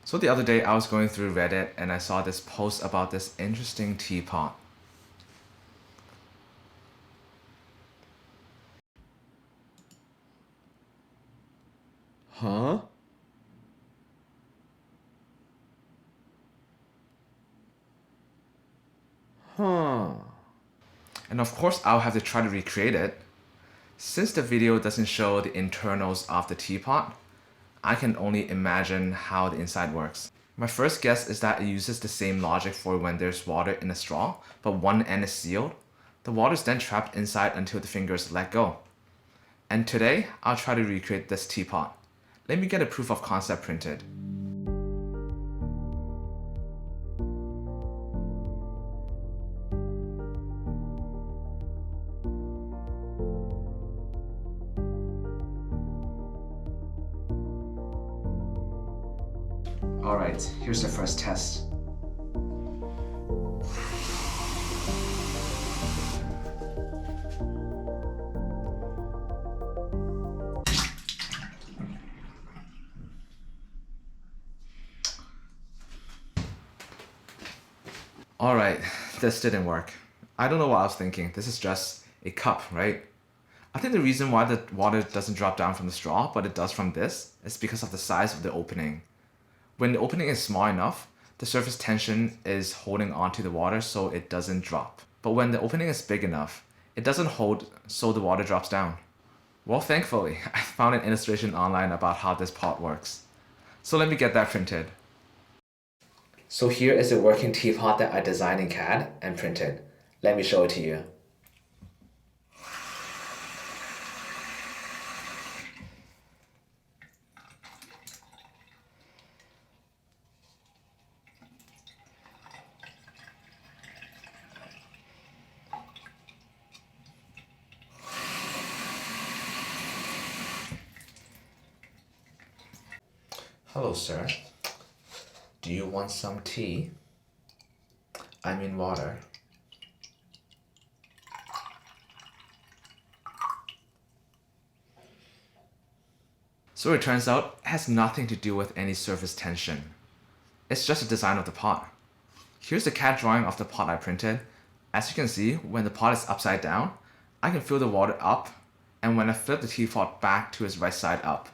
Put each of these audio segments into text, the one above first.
So the other day I was going through Reddit and I saw this post about this interesting teapot. Huh? Huh. And of course I'll have to try to recreate it. Since the video doesn't show the internals of the teapot, I can only imagine how the inside works. My first guess is that it uses the same logic for when there's water in a straw, but one end is sealed. The water is then trapped inside until the fingers let go. And today, I'll try to recreate this teapot. Let me get a proof of concept printed. Alright, here's the first test. Alright, this didn't work. I don't know what I was thinking. This is just a cup, right? I think the reason why the water doesn't drop down from the straw, but it does from this, is because of the size of the opening. When the opening is small enough, the surface tension is holding onto the water so it doesn't drop. But when the opening is big enough, it doesn't hold so the water drops down. Well, thankfully, I found an illustration online about how this pot works. So let me get that printed. So here is a working teapot that I designed in CAD and printed. Let me show it to you. Hello, sir. Do you want some tea? I mean water. So it turns out it has nothing to do with any surface tension. It's just the design of the pot. Here's the CAD drawing of the pot I printed. As you can see, when the pot is upside down, I can fill the water up, and when I flip the teapot back to its right side up,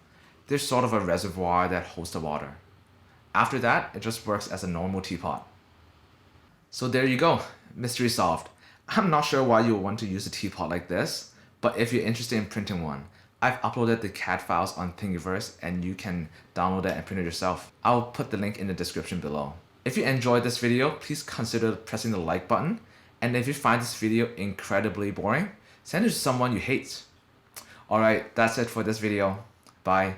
there's sort of a reservoir that holds the water. After that, it just works as a normal teapot. So there you go, mystery solved. I'm not sure why you would want to use a teapot like this, but if you're interested in printing one, I've uploaded the CAD files on Thingiverse and you can download it and print it yourself. I'll put the link in the description below. If you enjoyed this video, please consider pressing the like button. And if you find this video incredibly boring, send it to someone you hate. Alright, that's it for this video. Bye.